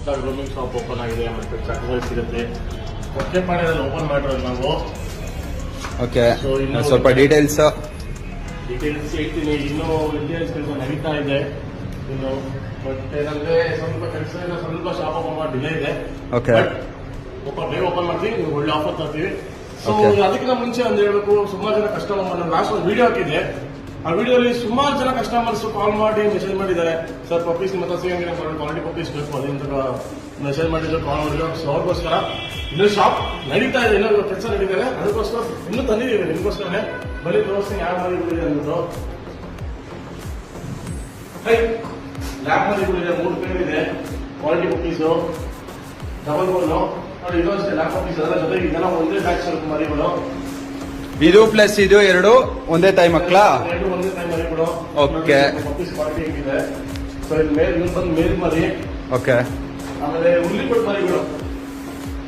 ಹೊಸದಾಗಿ grooming shop open ಆಗಿದೆ, ಮತ್ತೆ ಚಟಗಳು ಸಿಗುತ್ತೆ. ಕೊಕ್ಕೆಪಾಳ್ಯದಲ್ಲಿ ಓಪನ್ ಮಾಡಿರೋದು ನಾವು. ಓಕೆ, ಸ್ವಲ್ಪ ಡೀಟೇಲ್ಸ್ ಹೇಳ್ತೀನಿ. ಇನ್ನೂ ಡೀಟೇಲ್ಸ್ ಕೆಲಸ ನಡೀತಾ ಇದೆ ಇನ್ನು. ಬಟ್ ಏನಂದ್ರೆ ಸ್ವಲ್ಪ ಕೆಲಸ ಇಲ್ಲ, ಸ್ವಲ್ಪ ಶಾಪ್ ಓಪನ್ ಮಾಡಿ ಡಿಲೇ ಇದೆ. ಓಕೆ, ಬೇಗ ಓಪನ್ ಮಾಡ್ತೀವಿ, ನೀವು ಒಳ್ಳೆ ಆಫರ್ ತರ್ತೀವಿ. ಸೊ ಅದಕ್ಕಿಂತ ಮುಂಚೆ ಒಂದು ಹೇಳ್ಬೇಕು, ಸುಮಾರು ಜನ ಕಸ್ಟಮರ್ ಲಾಸ್ಟ್ ಒಂದು ವಿಡಿಯೋ ಹಾಕಿದ್ದೆ. ಆ ವಿಡಿಯೋಲಿ ಸುಮಾರು ಜನ ಕಸ್ಟಮರ್ಸ್ ಕಾಲ್ ಮಾಡಿ ಮೆಸೇಜ್ ಮಾಡಿದ್ದಾರೆ, ಸರ್ ಪಪ್ಪೀಸ್ ನಿಮ್ಮ ಹತ್ರ ಸೇವಂಗಿನ ಕ್ವಾಲಿಟಿ ಪಪ್ಪೀಸ್ ಬೇಕು, ಅದರಿಂದ ಮೆಸೇಜ್ ಮಾಡಿದ್ರು, ಕಾಲ್ ಮಾಡಿದ್ರು. ಸೊ ಅವ್ರಿಗೋಸ್ಕರ ಇನ್ನೂ ಶಾಪ್ ನಡೀತಾ ಇದೆ, ಇನ್ನೂ ಕೆಲಸ ನಡೀತಾರೆ. ಅದಕ್ಕೋಸ್ಕರ ಇನ್ನೂ ತಂದಿದ್ದೀವಿ ನಿಮಗೋಸ್ಕರನೇ. ಬರೀ ತೋರಿಸ್ತೀನಿ ಯಾವ ಮರಿಗಳಿದೆ ಅಂದ್ಬಿಟ್ಟು. ಲ್ಯಾಬ್ ಮರಿಗಳಿದೆ, 3 ಪೇರ್ ಇದೆ, ಕ್ವಾಲಿಟಿ ಪಪ್ಪೀಸು, ಡಬಲ್ ಬೋನು ನೋಡಿ. ಇದು ಅಷ್ಟೇ ಲ್ಯಾಬ್ ಪಪ್ಪೀಸ್, ಅದರ ಜೊತೆಗೆ ಇದೆಲ್ಲ ಒಂದೇ ಬ್ಯಾಚ್ ಮರಿಗಳು. ಇದು ಪ್ಲಸ್ ಇದು ಎರಡು ಒಂದೇ ತಾಯಿ ಮಕ್ಕಳ? ಎರಡು ಒಂದೇ ತಾಯಿ ಮರಿಗಳು. ಓಕೆ, ಪಪ್ಪೀಸ್ ಕ್ವಾಲಿಟಿ ಹೇಗಿದೆ. ಸೊ ಇದು ಬಂದು ಮೇಲ್ ಮರಿ. ಓಕೆ, ಆಮೇಲೆ ಉಳ್ಳಿಕೊಟ್ಟು ಮರಿಗಳು,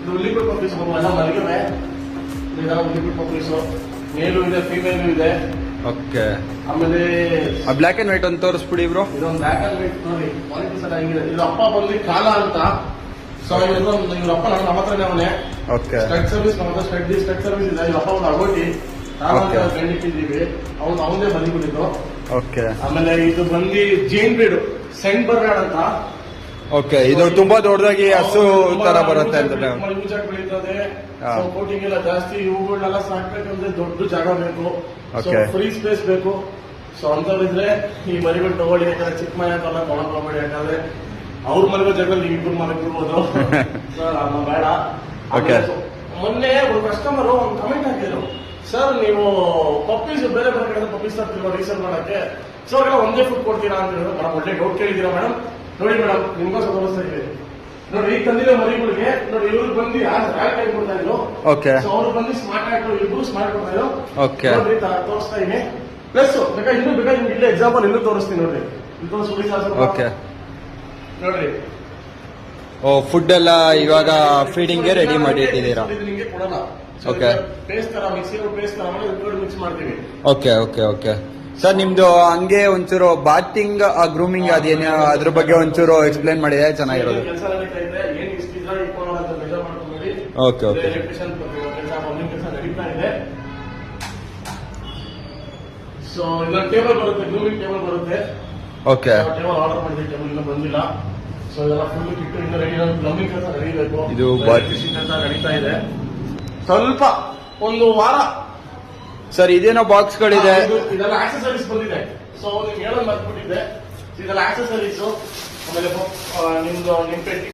ಇದು ಉಳ್ಳಿಕೊಟ್ಟು ಪಪ್ಪೀಸ್ ಎಲ್ಲ ಮರಿಗಳೇ. ಇದೆಲ್ಲ ಉಳ್ಳಿಕೊಟ್ಟು ಪಪ್ಪೀಸು, ಮೇಲು ಇದೆ, ಫೀಮೇಲು ಇದೆ. ಓಕೆ, ಆಮೇಲೆ ಬ್ಲಾಕ್ ಅಂಡ್ ವೈಟ್ ಒಂದು ತೋರಿಸ್ಬಿಡಿ ಬ್ರೋ. ಇದೊಂದು ಬ್ಲಾಕ್ ಅಂಡ್ ವೈಟ್ ನೋಡಿ, ಕ್ವಾಲಿಟೀಸ್ ಎಲ್ಲ ಹೆಂಗಿದೆ. ಇದು ಅಪ್ಪ ಬಂದು ಕಾಲ ಅಂತ. ಸೊ ಇವ್ರ ಅಪ್ಪ ನಮ್ಮ ಹತ್ರನೇ ಅವನೇ. ಓಕೆ, ಸ್ಟಡ್ ಸರ್ವಿಸ್ ನಮ್ಮ ಹತ್ರ ಸ್ಟಡ್ ಸರ್ವಿಸ್ ಇದೆ. ಇವ್ರ ಅಪ್ಪ ಒಂದು ಅಗೋಟಿ ಕಂಡಿಟ್ಟಿದ್ದೀವಿ, ಅವನದೇ ಬಂದಿಬಿಟ್ಟಿದ್ದು. ಓಕೆ, ಆಮೇಲೆ ಇದು ಬಂದು ಜೇನ್ ಬ್ರೀಡ್ ಸೆಂಟ್ ಬರ್ನಾಡ್ ಅಂತ. ಓಕೆ, ಇದು ತುಂಬಾ ದೊಡ್ಡದಾಗಿ ಹಸು ತರ ಬರುತ್ತೆ ಅಂತ. ಯೂಜಾಗಿ ಬೆಳೀತದೆ, ಕೋಟಿಂಗ್ ಎಲ್ಲ ಜಾಸ್ತಿ. ಇವುಗಳನ್ನೆಲ್ಲ ಸಾಕ್ಬೇಕಂದ್ರೆ ದೊಡ್ಡ ಜಾಗ ಬೇಕು, ಫ್ರೀ ಸ್ಪೇಸ್ ಬೇಕು. ಸೊ ಅಂತವ್ರಿದ್ರೆ ಈ ಮರಿಗಳು ತಗೊಳ್ಳಿ, ಯಾಕಂದ್ರೆ ಚಿಕ್ಕ ಮನೆ ಅಂತೆಲ್ಲ ತಗೊಂಡ್ಕೋಬೇಡಿ. ಯಾಕಂದ್ರೆ ಅವ್ರ ಮನೆಗಳ ಜಾಗದಲ್ಲಿ ನೀವು ಇಬ್ಬರು ಮನೆಗಿರ್ಬೋದು. ಸರ್ ಬೇಡ. ಮೊನ್ನೆ ಒಂದು ಕಸ್ಟಮರ್ ಒಂದು ಕಮೆಂಟ್ ಹಾಕಿದ್ರು, ಸರ್ ನೀವು ಪಪ್ಪೀಸ್ ಬೇರೆ ಬೇರೆ ಕಡೆ ಪಪ್ಪೀಸ್ ತರ್ತೀರ ರೀಸೇಲ್ ಮಾಡಕ್ಕೆ, ಸೊ ಅವ್ರೆಲ್ಲ ಒಂದೇ ಫುಡ್ ಕೊಡ್ತೀರಾ ಅಂತ ಹೇಳಿದ್ರು. ಮೇಡಮ್ ಒಳ್ಳೆ ಡೌಟ್ ಕೇಳಿದ್ದೀರಾ ಮೇಡಮ್. ನೋಡಿ ಮೇಡಮ್, ನಿಮ್ಗೋಸ್ಕರ ತೋರಿಸ್ತಾ ಇದ್ದೀವಿ ನೋಡಿ. ಈಗ ತಂದಿರೋ ಮರಿಗಳಿಗೆ ನೋಡಿ, ಇವ್ರು ಬಂದು ರಾಯಲ್ ಟೈಮ್ ಕೊಡ್ತಾ ಇದ್ರು. ಓಕೆ, ಸೊ ಅವ್ರು ಬಂದು ಸ್ಮಾರ್ಟ್ ಆಗಿ ಇಬ್ರು ಸ್ಮಾರ್ಟ್ ಕೊಡ್ತಾ ಇದ್ರು. ಓಕೆ, ನೋಡ್ರಿ ತೋರಿಸ್ತಾ ಇದೀನಿ. ಪ್ಲಸ್ ಬೇಕಾ ಇನ್ನೂ ಬೇಕಾ ನಿಮ್ಗೆ ಇಲ್ಲೇ ಎಕ್ಸಾಂಪಲ್ ಇನ್ನೂ ತೋರಿಸ್ತೀನಿ ನೋಡ್ರಿ. ಓಕೆ, ನೋಡ್ರಿ. ಓ, ಫುಡ್ ಎಲ್ಲ ಇವಾಗ ಫೀಡಿಂಗ್ ರೆಡಿ ಮಾಡಿ ಇಟ್ಟಿದ್ದೀರಾ? ನಿಮಗೆ ಕೊಡೋಣ. ಓಕೆ, ಪೇಸ್ಟ್ ತರ ಮಿಕ್ಸಿ ಪೇಸ್ಟ್ ತರ ಮಾಡಿ ಮಿಕ್ಸ್ ಮಾಡ್ತೀವಿ. Okay, okay, okay. ಸರ್ ನಿಮ್ದು ಹಂಗೆ ಒಂಚೂರು ಬಾತಿಂಗ್ ಗ್ರೂಮಿಂಗ್ ಅದೇನು ಅದ್ರ ಬಗ್ಗೆ ಒಂಚೂರು ಎಕ್ಸ್ಪ್ಲೈನ್ ಮಾಡಿದೆ, ಚೆನ್ನಾಗಿರೋದು. ಕೆಲಸ ನಡೀತಾ ಇದೆ, ಏನ್ ಇಷ್ಟಿದ್ರೆ ಇಟ್ಕೊಳ್ಳೋಣ ಅಂತ ಮೆಜರ್ ಮಾಡ್ಕೊಂಡ್ಬಿಡಿ. Okay, okay. ಎಲೆಕ್ಟ್ರಿಷಿಯನ್ ಕೆಲಸ ಮುಂದಿನ ಕೆಲಸ ನಡೀತಾ ಇದೆ. ಸೊ ಇಲ್ಲ ಟೇಬಲ್ ಬರುತ್ತೆ, ಗ್ರೂಮಿಂಗ್ ಟೇಬಲ್ ಬರುತ್ತೆ. ಓಕೆ, ಟೇಬಲ್ ಆರ್ಡರ್ ಮಾಡಿದ್ರೆ ಟೇಬಲ್ ಇನ್ನೂ ಬಂದಿಲ್ಲ. ಸೊ ಇದೆಲ್ಲ ಫುಲ್ ಕಿಟ್ಟು ಇನ್ನೂ ರೆಡಿ, ಪ್ಲಂಬಿಂಗ್ ಕೆಲಸ ನಡೀಬೇಕು. ಇದು ಎಲೆಕ್ಟ್ರಿಷಿಯನ್ ಕೆಲಸ ನಡೀತಾ ಇದೆ. ಸ್ವಲ್ಪ ಒಂದು ವಾರ. ಸರ್ ಇದೇನೋ ಬಾಕ್ಸ್ಗಳಿದೆ, ಇದೆಲ್ಲ ಆಕ್ಸೆಸರೀಸ್ ಬಂದಿದೆ. ಸೊ ನಿಮ್ಗೆ ಹೇಳೋದು ಮರ್ತ್ಬಿಟ್ಟಿದ್ದೆ, ಇದೆಲ್ಲ ಆಕ್ಸೆಸರೀಸು. ಆಮೇಲೆ ನಿಮ್ದು ನಿಮ್ ಪೆಟ್ಟಿ